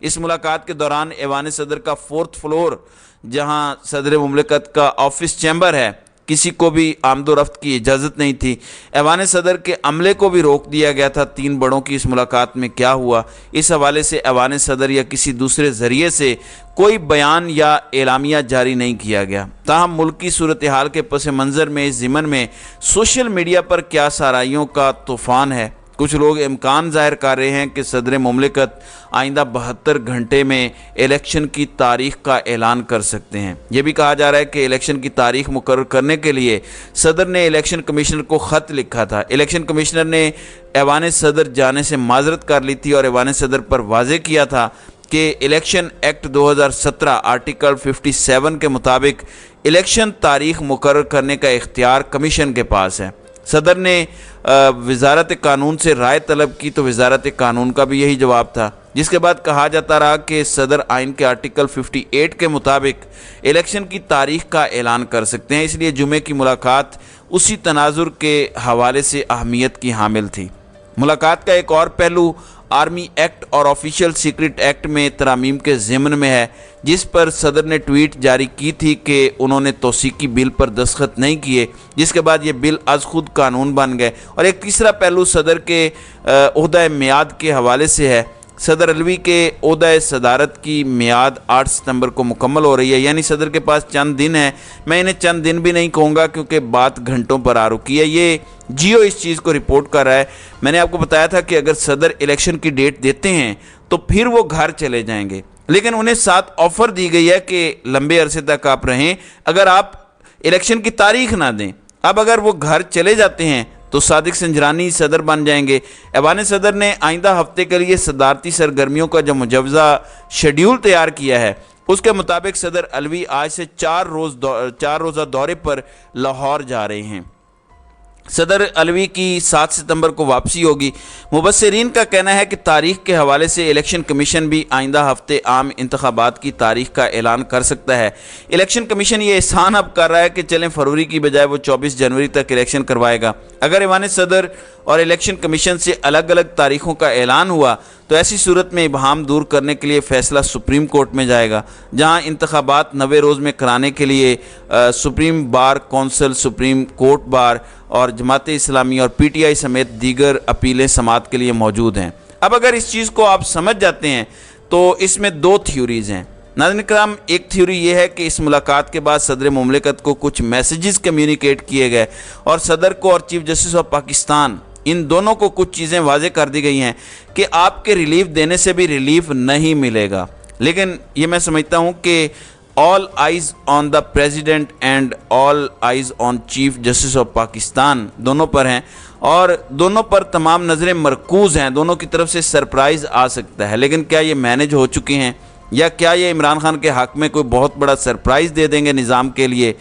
اس ملاقات کے دوران ایوان صدر کا 4th فلور جہاں صدر مملکت کا آفس چیمبر ہے کسی کو بھی آمد و رفت کی اجازت نہیں تھی۔ ایوان صدر کے عملے کو بھی روک دیا گیا تھا۔ 3 بڑوں کی اس ملاقات میں کیا ہوا اس حوالے سے ایوان صدر یا کسی دوسرے ذریعے سے کوئی بیان یا اعلامیہ جاری نہیں کیا گیا۔ تاہم ملکی صورتحال کے پس منظر میں اس ضمن میں سوشل میڈیا پر کیا سارائیوں کا طوفان ہے۔ کچھ لوگ امکان ظاہر کر رہے ہیں کہ صدر مملکت آئندہ 72 گھنٹے میں الیکشن کی تاریخ کا اعلان کر سکتے ہیں۔ یہ بھی کہا جا رہا ہے کہ الیکشن کی تاریخ مقرر کرنے کے لیے صدر نے الیکشن کمشنر کو خط لکھا تھا۔ الیکشن کمشنر نے ایوان صدر جانے سے معذرت کر لی تھی اور ایوان صدر پر واضح کیا تھا کہ الیکشن ایکٹ 2017 آرٹیکل 57 کے مطابق الیکشن تاریخ مقرر کرنے کا اختیار کمیشن کے پاس ہے۔ صدر نے وزارت قانون سے رائے طلب کی تو وزارت قانون کا بھی یہی جواب تھا، جس کے بعد کہا جاتا رہا کہ صدر آئین کے آرٹیکل 58 کے مطابق الیکشن کی تاریخ کا اعلان کر سکتے ہیں، اس لیے جمعے کی ملاقات اسی تناظر کے حوالے سے اہمیت کی حامل تھی۔ ملاقات کا ایک اور پہلو آرمی ایکٹ اور آفیشیل سیکرٹ ایکٹ میں ترامیم کے ضمن میں ہے، جس پر صدر نے ٹویٹ جاری کی تھی کہ انہوں نے توثیقی بل پر دستخط نہیں کیے، جس کے بعد یہ بل از خود قانون بن گئے۔ اور ایک تیسرا پہلو صدر کے عہدہ میعاد کے حوالے سے ہے۔ صدر علوی کے عہدہ صدارت کی میعاد 8 ستمبر کو مکمل ہو رہی ہے، یعنی صدر کے پاس چند دن ہیں۔ میں انہیں چند دن بھی نہیں کہوں گا کیونکہ بات گھنٹوں پر آ رکی ہے۔ یہ جیو اس چیز کو رپورٹ کر رہا ہے۔ میں نے آپ کو بتایا تھا کہ اگر صدر الیکشن کی ڈیٹ دیتے ہیں تو پھر وہ گھر چلے جائیں گے، لیکن انہیں ساتھ آفر دی گئی ہے کہ لمبے عرصے تک آپ رہیں اگر آپ الیکشن کی تاریخ نہ دیں۔ اب اگر وہ گھر چلے جاتے ہیں تو صادق سنجرانی صدر بن جائیں گے۔ ایوان صدر نے آئندہ ہفتے کے لیے صدارتی سرگرمیوں کا جو مجوزہ شیڈیول تیار کیا ہے اس کے مطابق صدر علوی آج سے 4 روزہ دورے پر لاہور جا رہے ہیں۔ صدر علوی کی 7 ستمبر کو واپسی ہوگی۔ مبصرین کا کہنا ہے کہ تاریخ کے حوالے سے الیکشن کمیشن بھی آئندہ ہفتے عام انتخابات کی تاریخ کا اعلان کر سکتا ہے۔ الیکشن کمیشن یہ احسان اب کر رہا ہے کہ چلیں فروری کی بجائے وہ 24 جنوری تک الیکشن کروائے گا۔ اگر ایوان صدر اور الیکشن کمیشن سے الگ الگ تاریخوں کا اعلان ہوا تو ایسی صورت میں ابہام دور کرنے کے لیے فیصلہ سپریم کورٹ میں جائے گا، جہاں انتخابات 90 روز میں کرانے کے لیے supreme bar council, supreme court bar اور جماعت اسلامی اور پی ٹی آئی سمیت دیگر اپیلیں سماعت کے لیے موجود ہیں۔ اب اگر اس چیز کو آپ سمجھ جاتے ہیں تو اس میں 2 تھیوریز ہیں۔ ناظرین کرام، ایک تھیوری یہ ہے کہ اس ملاقات کے بعد صدر مملکت کو کچھ میسیجز کمیونیکیٹ کیے گئے اور صدر کو اور چیف جسٹس آف پاکستان ان دونوں کو کچھ چیزیں واضح کر دی گئی ہیں کہ آپ کے ریلیف دینے سے بھی ریلیف نہیں ملے گا۔ لیکن یہ میں سمجھتا ہوں کہ all eyes on the president and all eyes on chief justice of Pakistan دونوں پر ہیں اور دونوں پر تمام نظریں مرکوز ہیں، دونوں کی طرف سے سرپرائز آ سکتا ہے۔ لیکن کیا یہ مینیج ہو چکے ہیں یا کیا یہ عمران خان کے حق میں کوئی بہت بڑا سرپرائز دے دیں گے نظام کے لیے؟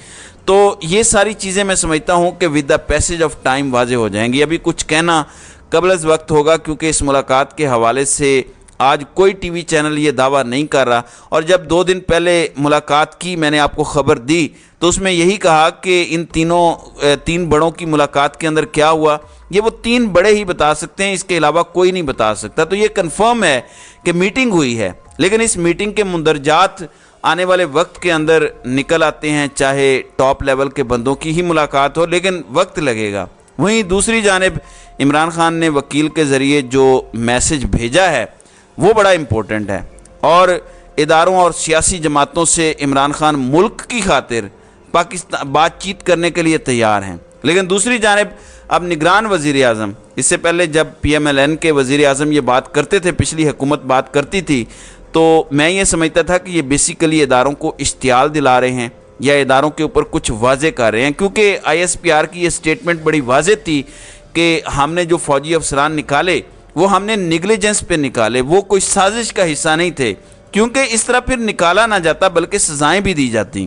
تو یہ ساری چیزیں میں سمجھتا ہوں کہ with the passage of time واضح ہو جائیں گی۔ ابھی کچھ کہنا قبل از وقت ہوگا کیونکہ اس ملاقات کے حوالے سے آج کوئی ٹی وی چینل یہ دعویٰ نہیں کر رہا، اور جب 2 دن پہلے ملاقات کی میں نے آپ کو خبر دی تو اس میں یہی کہا کہ ان 3 بڑوں کی ملاقات کے اندر کیا ہوا یہ وہ 3 بڑے ہی بتا سکتے ہیں، اس کے علاوہ کوئی نہیں بتا سکتا۔ تو یہ کنفرم ہے کہ میٹنگ ہوئی ہے، لیکن اس میٹنگ کے مندرجات آنے والے وقت کے اندر نکل آتے ہیں، چاہے ٹاپ لیول کے بندوں کی ہی ملاقات ہو، لیکن وقت لگے گا۔ وہیں دوسری جانب عمران خان نے وکیل کے ذریعے جو میسج بھیجا ہے وہ بڑا امپورٹنٹ ہے، اور اداروں اور سیاسی جماعتوں سے عمران خان ملک کی خاطر پاکستان بات چیت کرنے کے لیے تیار ہیں۔ لیکن دوسری جانب اب نگران وزیر اعظم، اس سے پہلے جب پی ایم ایل این کے وزیر اعظم یہ بات کرتے تھے، پچھلی حکومت بات کرتی تھی، تو میں یہ سمجھتا تھا کہ یہ بیسیکلی اداروں کو اشتعال دلا رہے ہیں یا اداروں کے اوپر کچھ واضح کر رہے ہیں، کیونکہ آئی ایس پی آر کی یہ سٹیٹمنٹ بڑی واضح تھی کہ ہم نے جو فوجی افسران نکالے وہ ہم نے نیگلیجنس پہ نکالے، وہ کوئی سازش کا حصہ نہیں تھے، کیونکہ اس طرح پھر نکالا نہ جاتا بلکہ سزائیں بھی دی جاتی۔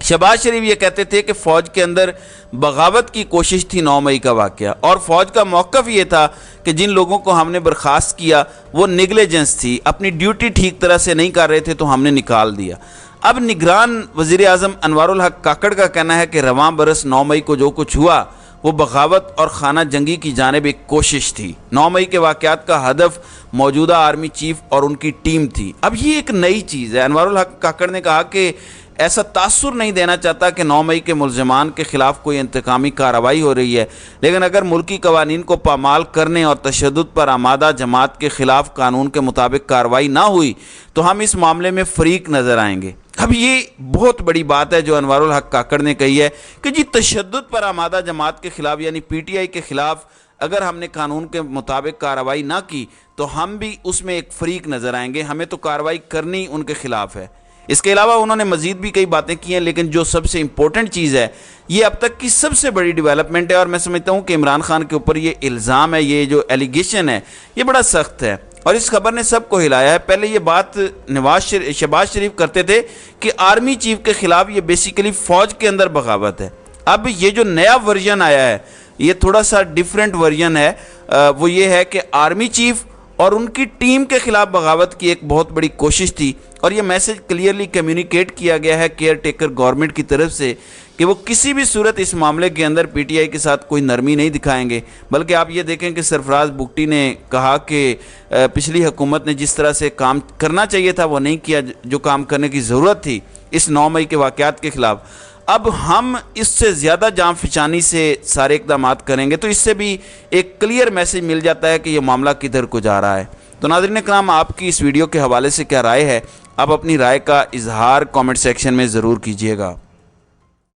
شہباز شریف یہ کہتے تھے کہ فوج کے اندر بغاوت کی کوشش تھی 9 مئی کا واقعہ، اور فوج کا موقف یہ تھا کہ جن لوگوں کو ہم نے برخاست کیا وہ نیگلیجنس تھی، اپنی ڈیوٹی ٹھیک طرح سے نہیں کر رہے تھے تو ہم نے نکال دیا۔ اب نگران وزیر اعظم انوار الحق کاکڑ کا کہنا ہے کہ رواں برس 9 مئی کو جو کچھ ہوا وہ بغاوت اور خانہ جنگی کی جانب ایک کوشش تھی۔ 9 مئی کے واقعات کا ہدف موجودہ آرمی چیف اور ان کی ٹیم تھی۔ اب یہ ایک نئی چیز ہے۔ انوار الحق کاکڑ نے کہا کہ ایسا تاثر نہیں دینا چاہتا کہ 9 مئی کے ملزمان کے خلاف کوئی انتقامی کارروائی ہو رہی ہے، لیکن اگر ملکی قوانین کو پامال کرنے اور تشدد پر آمادہ جماعت کے خلاف قانون کے مطابق کارروائی نہ ہوئی تو ہم اس معاملے میں فریق نظر آئیں گے۔ اب یہ بہت بڑی بات ہے جو انوار الحق کاکڑ نے کہی ہے کہ جی تشدد پر آمادہ جماعت کے خلاف یعنی پی ٹی آئی کے خلاف اگر ہم نے قانون کے مطابق کارروائی نہ کی تو ہم بھی اس میں ایک فریق نظر آئیں گے، ہمیں تو کارروائی کرنی ان کے خلاف ہے۔ اس کے علاوہ انہوں نے مزید بھی کئی باتیں کی ہیں، لیکن جو سب سے امپورٹنٹ چیز ہے، یہ اب تک کی سب سے بڑی ڈیولپمنٹ ہے، اور میں سمجھتا ہوں کہ عمران خان کے اوپر یہ الزام ہے، یہ جو ایلیگیشن ہے یہ بڑا سخت ہے اور اس خبر نے سب کو ہلایا ہے۔ پہلے یہ بات شہباز شریف کرتے تھے کہ آرمی چیف کے خلاف یہ بیسیکلی فوج کے اندر بغاوت ہے۔ اب یہ جو نیا ورژن آیا ہے یہ تھوڑا سا ڈیفرنٹ ورژن ہے، وہ یہ ہے کہ آرمی چیف اور ان کی ٹیم کے خلاف بغاوت کی ایک بہت بڑی کوشش تھی، اور یہ میسج کلیئرلی کمیونیکیٹ کیا گیا ہے کیئر ٹیکر گورنمنٹ کی طرف سے کہ وہ کسی بھی صورت اس معاملے کے اندر پی ٹی آئی کے ساتھ کوئی نرمی نہیں دکھائیں گے۔ بلکہ آپ یہ دیکھیں کہ سرفراز بگٹی نے کہا کہ پچھلی حکومت نے جس طرح سے کام کرنا چاہیے تھا وہ نہیں کیا، جو کام کرنے کی ضرورت تھی اس 9 مئی کے واقعات کے خلاف۔ اب ہم اس سے زیادہ جان فشانی سے سارے اقدامات کریں گے تو اس سے بھی ایک کلیئر میسج مل جاتا ہے کہ یہ معاملہ کدھر کو جا رہا ہے۔ تو ناظرین کرام، آپ کی اس ویڈیو کے حوالے سے کیا رائے ہے؟ آپ اپنی رائے کا اظہار کامنٹ سیکشن میں ضرور کیجیے گا۔